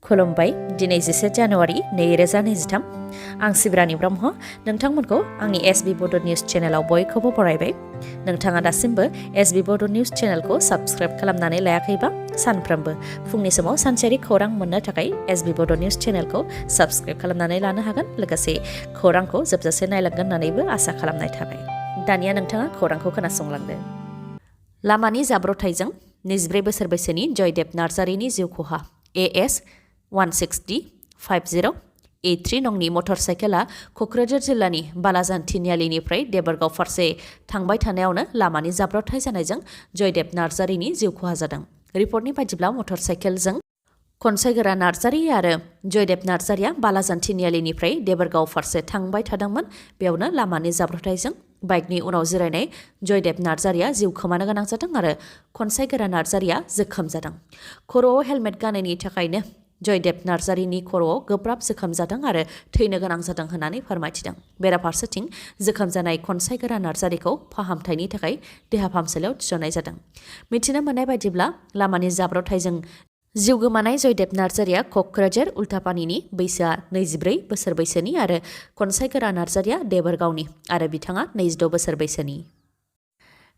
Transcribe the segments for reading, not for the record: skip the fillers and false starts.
खुलुमबाय दिनै 10 जानुवारि 2023 आं सिब्रानि ब्रह्म नोंथांमोनखौ आंनि एसबी बड निउज चेनेलाव बयखौबो बरायबाय नोंथाङा दासिमबो एसबी बड निउज चेनेलखौ साबस्क्राइब खालामनानै लायाखैबा सानफ्रोमबो फुंनि समाव सानसेयारि खौरां मोननो थाखाय एसबी बड निउज चेनेलखौ साबस्क्राइब खालामनानै लानो हागोन लोगोसे खौरांखौ जोबजासे नायलांगोन होननानैबो आसा खालामनाय थाबाय दानिया नोंथाङा खौरांखौ खोनासंलांदो लामानि जाब्रबथायजों 24 बोसोर बैसोनि जयदेब नार्जारिनि जिउ खहा AS 16050A3 नंनि मटर साइकेला क'क्राझार जिल्लानि बालाजान तिनिआलिनिफ्राय देबरगाव फारसे थांबाय थानायावनो लामानि जाब्रबथाय जानायजों जयदेब नार्जारिनि जिउ खहा जादों। रिपर्टनि बायदिब्ला मटर साइकेलजों खनसायगोरा नार्जारि आरो जयदेब नार्जारिया बालाजान तिनिआलिनिफ्राय देबरगाव फारसे थांबाय थादोंमोन। बेयावनो लामानि जाब्रबथायजों बाइकनि उनाव जिरायनाय जयदेब नार्जारिया जिउ खोमानो गोनां जादों आरो खनसायगोरा नार्जारिया जोखोम जादों। खर'आव हेलमेट गानैनि थाखायनो जयदेब नार्जारिनि खर'आव गोब्राब जोखोम जादों आरो थैनो गोनां जादों होननानै फोरमायथिदों। बेराफारसेथिं जोखोम जानाय खनसायगोरा नार्जारिखौ फाहामथायनि थाखाय देहा फाहामसालियाव थिसननाय जादों। मिथिनो मोननाय बायदिब्ला लामानि जाब्रबथायजों जिउ गोमानाय जयदेब नार्जारिया क'क्राझार उल्थापानिनि बैसोआ 24 बोसोर बैसोनि आरो खनसायगोरा नार्जारिया देबरगावनि आरो बिथाङा 26 बोसोर बैसोनि।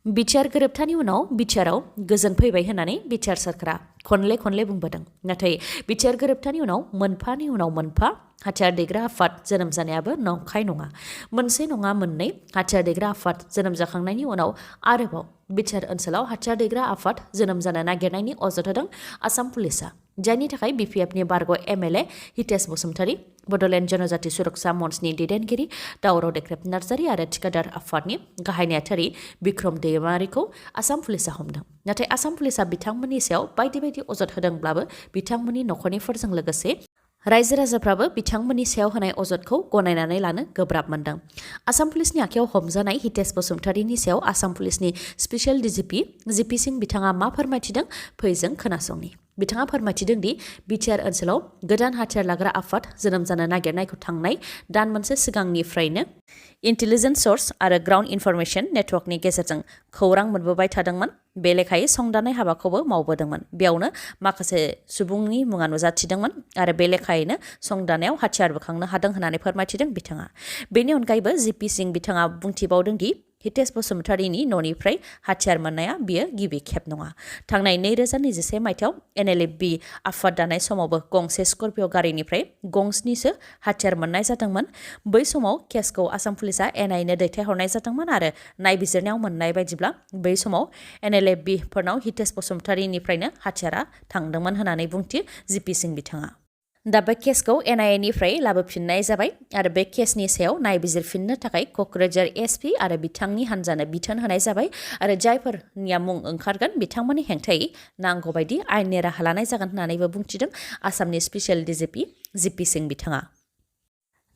बिटिआर गोरोबथानि उनाव बिटिआरआव गोजोन फैबाय होननानै बिटिआर सोरखारा खनले बुंबोदों। नाथाय बिटिआर गोरोबथानि उनाव मोनफानि उनाव मोनफा हाथियार दैग्रा आफाद जोनोम जानायाबो नंखाय नङा। मोनसे नङा मोननै हाथियार दैग्रा आफाद जोनोम जाखांनायनि उनाव आरोबाव बिटिआर ओनसोलाव हाथियार दैग्रा आफाद जोनोम जानो नागिरनायनि अजद होदों आसाम पुलिसआ। जायनि थाखाय बिपिएफनि बारग' एमएलए हितेश बसुमतारी, बड'लेण्ड जनजाति सुरक्षा मन्चनि दैदेनगिरि दावराव देख्रेब नार्जारि आरो थिखादार आफादनि गाहाय नेहाथारि बिक्रम दैमारिखौ आसाम पुलिसआ हमदों। नाथाय आसाम पुलिसआ बिथांमोननि सायाव बायदि अजद होदोंब्लाबो बिथांमोननि नखरनिफोरजों लोगोसे रायजो राजाफ्राबो बिथांमोननि सायाव होनाय अजदखौ गनायनानै लानो गोब्राब मोनदों। आसाम पुलिसनि आखायाव हमजानाय हितेश बसुमतारीनि सायाव आसाम पुलिसनि स्पेसियेल DGP GPSingh बिथाङा मा फोरमायथिदों फै जों खोनासंनि। बिथाङा फोरमायथिदों दि बिटिआर ओनसोलाव गोदान हाथियार लाग्रा आफाद जोनोम जानो नागिरनायखौ थांनाय दान मोनसे सिगांनिफ्रायनो इन्टेलिजेन्स सोर्स आरो ग्राउन्ड इनफरमेशन नेटवर्कनि गेजेरजों खौरां मोनबोबाय थादोंमोन। बे लेखायै संदाननाय हाबाखौबो मावबोदोंमोन। बेयावनो माखासे सुबुंनि मुङा नुजाथिदोंमोन आरो बे लेखायैनो संदानायाव हाथियार बोखांनो हादों होननानै फोरमायथिदों बिथाङा। बेनि अनगायैबो GPSingh बिथाङा बुंथिबावदों दि हितेश बसुमतारीनि न'निफ्राय हाथियार मोननाया बियो गिबि खेब नङा। थांनाय 2021 मायथाइयाव NLFB आफाद दानाय समावबो गंसे स्कर्पिय' गारिनिफ्राय गंस्निसो हाथियार मोननाय जादोंमोन। बै समाव केसखौ आसाम पुलिसआ NIA नो दैथायहरनाय जादोंमोन आरो नायबिजिरनायाव मोननाय बायदिब्ला बै समाव NLFB फोरनाव हितेश बसुमतारीनिफ्रायनो हाथियारा थांदोंमोन होननानै बुंथियो GPSingh बिथाङा। दा बे केसखौ NIA निफ्राय लाबोफिननाय जाबाय आरो बे केसनि सायाव नायबिजिरफिननो थाखाय क'क्राझार SP आरो बिथांनि हान्जानो बिथोन होनाय जाबाय आरो जायफोरनिया मुं ओंखारगोन बिथांमोननि हेंथायै नांगौबायदि आयेननि राहा लानाय जागोन होननानैबो बुंथिदों आसामनि स्पेसियेल DGP GPSingh बिथाङा।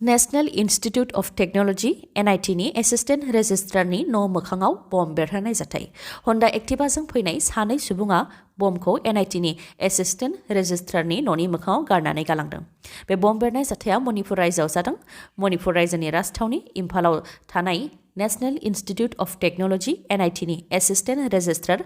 National institute of technology NIT नि एसिस्टेन्ट रेजिस्ट्रारनि न' मोखाङाव बम बेरहोनाय जाथाय। हन्डा एक्टिभाजों फैनाय सानै सुबुङा बमखौ NIT नि एसिस्टेन्ट रेजिस्ट्रारनि न'नि मोखाङाव गारनानै गालांदों। बे बम बेरनाय जाथाया मणिपुर रायजोआव जादों। मणिपुर रायजोनि राजथावनि इम्फालाव थानाय national institute of technology NIT नि एसिस्टेन्ट रेजिस्ट्रार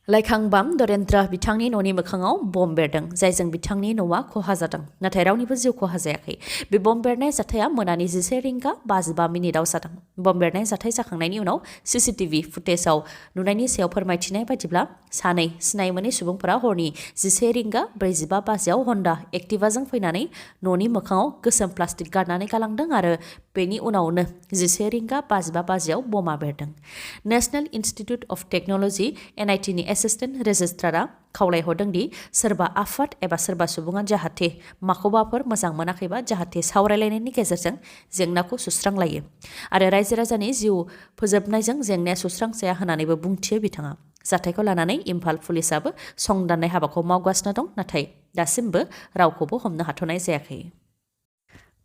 लाइखांबाम दरेन्द्र बिथांनि न'नि मोखाङाव बम बेरदों जायजों बिथांनि न'आ खहा जादों नाथाय रावनिबो जिउ खहा जायाखै। बे बम बेरनाय जाथाया मोनानि 11:55 जादों। बम बेरनाय जाथाय जाखांनायनि उनाव CCTV फुटेजाव नुनायनि सायाव फोरमायथिनाय बायदिब्ला सानै सिनाय मोनै सुबुंफोरा हरनि 11:45 हन्डा एक्टिभाजों फैनानै न'नि मोखाङाव गोसोम प्लास्टिक गारनानै गालांदों आरो बेनि उनावनो 11:55 बमा बेरदों। National institute of technology NIT नि एसिस्टेन्ट रेजिस्ट्रारआ खावलायहरदों दि सोरबा आफाद एबा सोरबा सुबुङा जाहाथे माखौबाफोर मोजां मोनाखैबा जाहाथे सावरायलायनायनि गेजेरजों जेंनाखौ सुस्रांलायो आरो रायजो राजानि जिउ फोजोबनायजों जेंनाया सुस्रांजाया होननानैबो बुंथियो बिथाङा। जाथायखौ लानानै इम्फाल पुलिसआबो संदाननाय हाबाखौ मावगासिनो दं नाथाय दासिमबो रावखौबो हमनो हाथ'नाय जायाखै।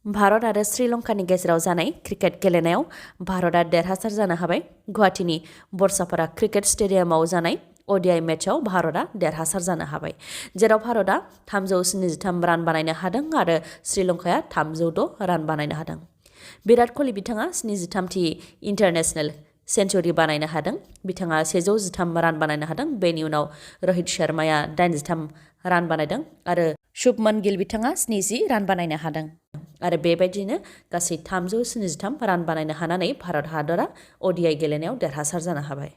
भारत आरो श्रीलंकानि गेजेराव जानाय क्रिकेट गेलेनायाव भारतआ देरहासार जानो हाबाय। गुवाहाटीनि बरसापारा क्रिकेट स्टेडियामाव जानाय ODI मेचआव भारतआ देरहासार जानो हाबाय जेराव भारतआ 373 रान बानायनो हादों आरो श्रीलंकाया 306 रान बानायनो हादों। बिराट क'हली बिथाङा 73थि इन्टारनेशनेल सेन्चुरि बानायनो हादों। बिथाङा 113 रान बानायनो हादों। बेनि उनाव रोहित शर्माया 83 रान बानायदों आरो शुभमन गिल बिथाङा 70 रान बानायनो हादों आरो बेबायदिनो गासै 373 रान बानायनो हानानै भारत हादरा ODI गेलेनायाव देरहासार जानो हाबाय।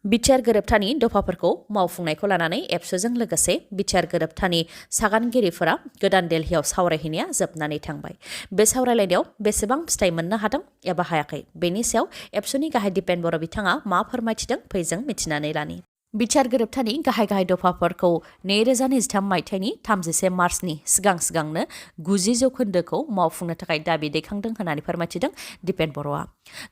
बिटिआर गोरोबथानि दफाफोरखौ मावफुंनायखौ लानानै एबसुजों लोगोसे बिटिआर गोरोबथानि सागानगिरिफोरा गोदान दिल्लीयाव सावरायहैनाया जोबनानै थांबाय। बे सावरायलायनायाव बेसेबां फिथाइ मोननो हादों एबा हायाखै बेनि सायाव एबसुनि गाहाय दिपेन बर' बिथाङा मा फोरमायथिदों फै जों मिथिनानै लानि। बिटिआर गोरोबथानि गाहाय दफाफोरखौ 2023 मायथाइनि 31 मार्चनि सिगांनो 90% मावफुंनो थाखाय दाबि दैखांदों होननानै फोरमायथिदों दिपेन बर'आ।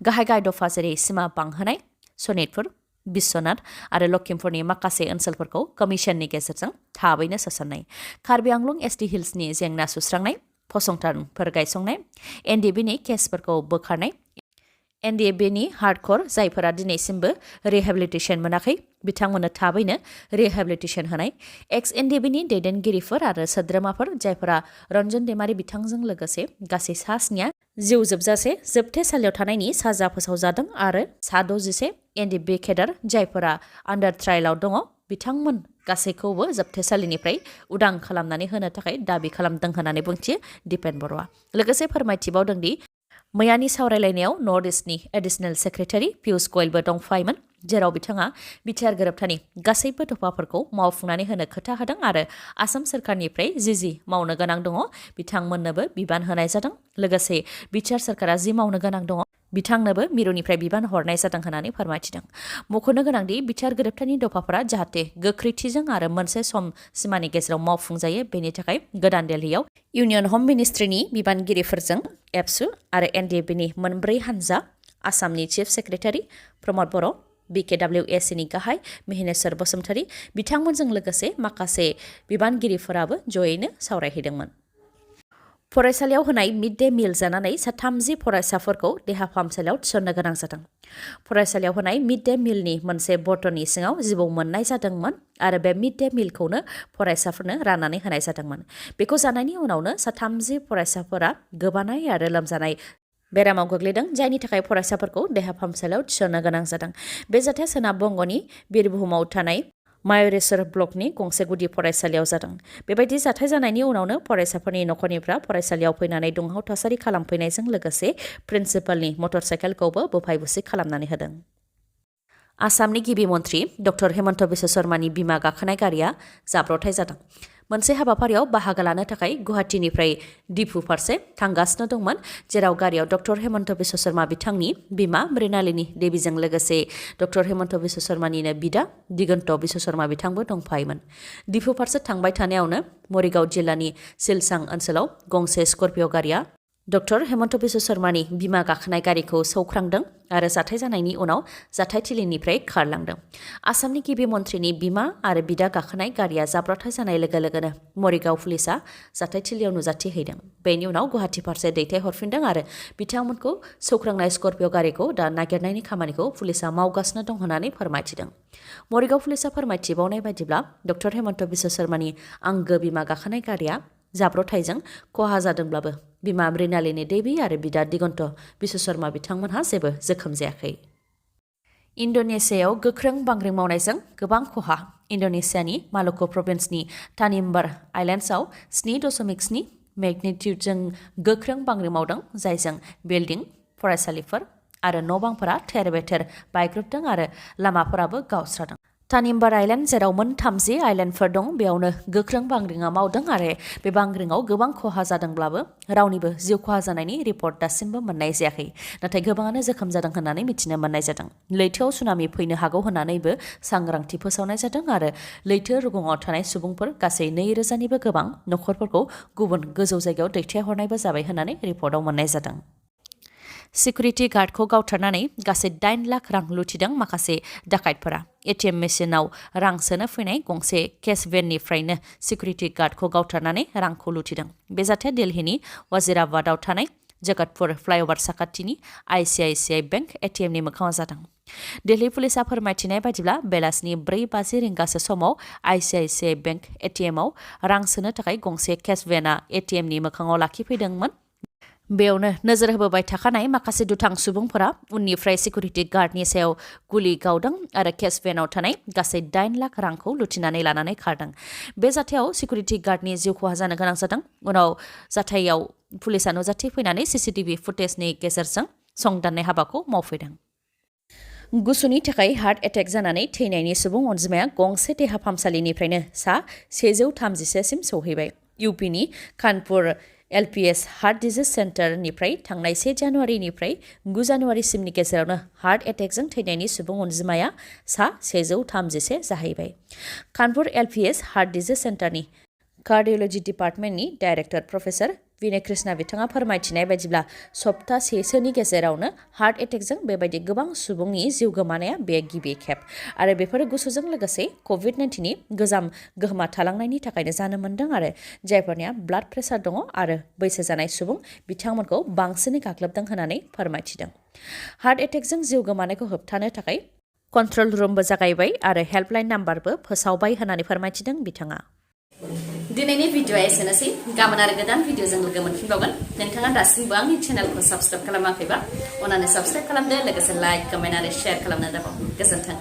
गाहाय दफा जेरै सिमा बांहोनाय, सनितपुर, बिश्वनाथ आरो लखिमपुरनि माखासे ओनसोलफोरखौ कमिसननि गेजेरजों थाबैनो सोसननाय, कार्बि आंलं एसटि हिल्सनि जेंना सुस्रांनाय, फसंथानफोर गायसंनाय, एनडिएफबिनि केसफोरखौ बोखारनाय, एनडिएफबिनि हार्डक'र जायफोरा दिनैसिमबो रिहेबिलिटेसन मोनाखै बिथांमोननो थाबैनो रिहेबिलिटेसन होनाय, एक्स एनडिएफबिनि दैदेनगिरिफोर आरो सोद्रोमाफोर जायफोरा रन्जन दैमारि बिथांजों लोगोसे गासै 7 जिउ जोबजासे जोबथेसालियाव थानायनि साजा फोसावजादों आरो 61 एनडिएफबि केडार जायफोरा आन्डार ट्रायेलाव दङ बिथांमोन गासैखौबो जोबथेसालिनिफ्राय उदां खालामनानै होनो थाखाय दाबि खालामदों होननानै बुंथियो दिपेन बर'आ। लोगोसे फोरमायथिबावदों दि मैयानि सावरायलायनायाव नर्थ इस्टनि एडिशनेल सेक्रेटारि पियुष गयलबो दंफायोमोन, जेराव बिथाङा बिटिआर गोरोबथानि गासैबो दफाफोरखौ मावफुंनानै होनो खोथा होदों आरो आसाम सोरखारनिफ्राय जि मावनो गोनां दङ बिथांमोननोबो बिबान होनाय जादों। लोगोसे बिटिआर सोरखारा जि मावनो गोनां दङ बिथांनोबो मिरुनिफ्राय बिबान हरनाय जादों होननानै फोरमायथिदों। मख'नो गोनांदि बिटिआर गोरोबथानि दफाफोरा जाहाथे गोख्रैथिजों आरो मोनसे सम सिमानि गेजेराव मावफुंजायो बेनि थाखाय गोदान दिल्लीयाव इउनियन हम मिनिस्ट्रिनि बिबानगिरिफोरजों एबसु आरो एनडिएफबिनि मोनब्रै हान्जा, आसामनि चिफ सेक्रेटारि प्रमद बर', BKWACनि गाहाय मिहिनेश्वर बसुमतारी बिथांमोनजों लोगोसे माखासे बिबानगिरिफोराबो जयैनो सावरायहैदोंमोन। फरायसालियाव होनाय मिड डे मिल जानानै 30 फरायसाफोरखौ देहा फाहामसालियाव थिसननो गोनां जादों। फरायसालियाव होनाय मिड डे मिलनि मोनसे बर्तननि सिङाव जिबौ मोननाय जादोंमोन आरो बे मिड डे मिलखौनो फरायसाफोरनो राननानै होनाय जादोंमोन। बेखौ जानायनि उनावनो 30 फरायसाफोरा गोबानाय आरो लोमजानाय बेरामाव गोग्लैदों, जायनि थाखाय फरायसाफोरखौ देहा फाहामसालियाव थिसननो गोनां जादों। बे जाथाया सोनाब बंग'नि बिरभुमाव थानाय मायुरेश्वर ब्लकनि गंसे गुदि फरायसालियाव जादों। बेबायदि जाथाय जानायनि उनावनो फरायसाफोरनि नखरनिफ्रा फरायसालियाव फैनानै दुंहाव थासारि खालामफैनायजों लोगोसे प्रिन्सिपालनि मटर साइकेलखौबो बुफाय बुसि खालामनानै होदों। आसामनि गिबि मन्थ्रि डक्टर हेमन्त बिश्व शर्मानि बिमा गाखोनाय गारिया जाब्रबथाय जादों। मोनसे हाबाफारियाव बाहागो लानो थाखाय गुवाहाटीनिफ्राय दिफु फारसे थांगासिनो दंमोन, जेराव गारियाव डक्टर हेमन्त बिश्व शर्मा बिथांनि बिमा मृणालिनी देवीजों लोगोसे डक्टर हेमन्त बिश्व शर्मानिनो बिदा दिगन्त बिश्व शर्मा बिथांबो दंफायोमोन। दिफु फारसे थांबाय थानायावनो मरिगाव जिल्लानि सिलसां ओनसोलाव गंसे स्कर्पिय' गारिया डक्टर हेमन्त बिश्व शर्मानि बिमा गाखोनाय गारिखौ सौख्रांदों आरो जाथाय जानायनि उनाव जाथायथिलिनिफ्राय खारलांदों। आसामनि गिबि मन्थ्रिनि बिमा आरो बिदा गाखोनाय गारिया जाब्रबथाय जानाय लोगो लोगोनो मरिगाव पुलिसा जाथायथिलियाव नुजाथिहैदों। बेनि उनाव गुवाहाटी फारसे दैथायहरफिनदों आरो बिथांमोनखौ सौख्रांनाय स्कर्पिय' गारिखौ दा नागिरनायनि खामानिखौ पुलिसा मावगासिनो दं होननानै फोरमायथिदों। मरिगाव पुलिसा फोरमायथिबावनाय बायदिब्ला डक्टर हेमन्त बिश्व शर्मानि आंगो बिमा गाखोनाय गारिया जाब्रबथायजों खहा जादोंब्लाबो बिमा मृणालिनी देवी आरो बिदा दिगन्त बिश्व शर्मा बिथांमोनहा जेबो जोखोम जायाखै। इन्ड'नेसियायाव गोख्रों बांग्रिं मावनायजों गोबां खहा। इन्ड'नेसियानि मालुकु प्रभिन्सनि तानिम्बार आइलेन्ड्सआव 7.7 मेगनिट्युडजों गोख्रों बांग्रिं मावदों, जायजों बिल्डिं, फरायसालिफोर आरो न'-बांफोरा थेर-बेथेर बायग्रुबदों आरो लामाफोराबो गावस्रादों। तानिम्बार आइलेन्ड, जेराव मोन 30 आइलेन्डफोर दं, बेयावनो गोख्रों बांग्रिंआ मावदों आरो बे बांग्रिंआव गोबां खहा जादोंब्लाबो रावनिबो जिउ खहा जानायनि रिपर्ट दासिमबो मोननाय जायाखै, नाथाय गोबाङानो जोखोम जादों होननानै मिथिनो मोननाय जादों। लैथोआव सुनामि फैनो हागौ होननानैबो सांग्रांथि फोसावनाय जादों आरो लैथो रुगुङाव थानाय सुबुंफोर गासै 2000निबो गोबां नखरफोरखौ गुबुन गोजौ जायगायाव दैथायहरनायबो जाबाय होननानै रिपर्टआव मोननाय जादों। सिकिउरिटि गार्डखौ गावथारनानै गासै 8 लाख रां लुथिदों माखासे डाकाइतफोरा। एटिएम मेसिनाव रां सोनो फैनाय गंसे केश भेननिफ्रायनो सिकिउरिटि गार्डखौ गावथारनानै रांखौ लुथिदों। बे जाथाया दिल्लीनि वाजिराबादआव थानाय जगतपुर फ्लाइअभार साखाथिनि ICICI बेंक एटिएमनि मोखाङाव जादों। दिल्ली पुलिसा फोरमायथिनाय बायदिब्ला बेलासिनि 4:50 रिंगासो समाव ICICI बेंक एटिएमआव रां सोनो थाखाय गंसे केश भेनआ एटिएमनि मोखाङाव लाखिफैदोंमोन। बेयावनो नोजोर होबोबाय थाखानाय माखासे दुथां सुबुंफोरा उननिफ्राय सिकिउरिटि गार्डनि सायाव गुलि गावदों आरो केस भेनाव थानाय गासै 9 लाख रांखौ लुथिनानै लानानै खारदों। बे जाथायाव सिकिउरिटि गार्डनि जिउ खहा जानो गोनां जादों। उनाव जाथायाव पुलिसा नुजाथि फैनानै सीसीटीवी फुटेजनि गेजेरजों संदाननाय हाबाखौ मावफैदों। गुसुनि थाखाय हार्ट एटेक जानानै थैनायनि सुबुं अनजिमाया गंसे देहा फाहामसालिनिफ्रायनो सा 131 सिम सौहैबाय। इउपिनि कानपुर LPS हार्ट डिजिज सेन्टारनिफ्राय थांनाय 1 जानुवारिनिफ्राय 9 जानुवारिसिमनि गेजेरावनो हार्ट एटेकजों थैनायनि सुबुं अनजिमाया सा 131 जाहैबाय। कानपुर LPS हार्ट डिजिज सेन्टारनि कार्डियोलजी डिपार्टमेन्टनि डाइरेक्टर प्रफेसर विनय कृष्णा बिथाङा फोरमायथिनाय बायदिब्ला सप्तासेसोनि गेजेरावनो हार्ट एटेकजों बेबायदि गोबां सुबुंनि जिउ गोमानाया बे गिबि खेब आरो बेफोरो गुसुजों लोगोसे COVID-19नि गोजाम गोहोमा थालांनायनि थाखायनो जानो मोन्दों आरो जायफोरनिया ब्लाड प्रेसार दङ आरो बैसो जानाय सुबुं बिथांमोनखौ बांसिनै गाग्लोबदों होननानै फोरमायथिदों। हार्ट एटेकजों जिउ गोमानायखौ होबथानो थाखाय कन्ट्रल रुमबो जागायबाय आरो हेल्पलाइन नाम्बारबो फोसावबाय होननानै फोरमायथिदों बिथाङा। दिनैनि भिडिअ'आ एसेनोसै। गाबोन आरो गोदान भिडिअ'जों लोगो मोनफिनबावगोन। नोंथाङा दासिमबो आंनि चेनेलखौ साबस्क्राइब खालामाखैबा अन्नानै साबस्क्राइब खालामदो, लोगोसे लाइक, कमेन्ट आरो शेयार खालामनो दाबाव। गोजोन्थों।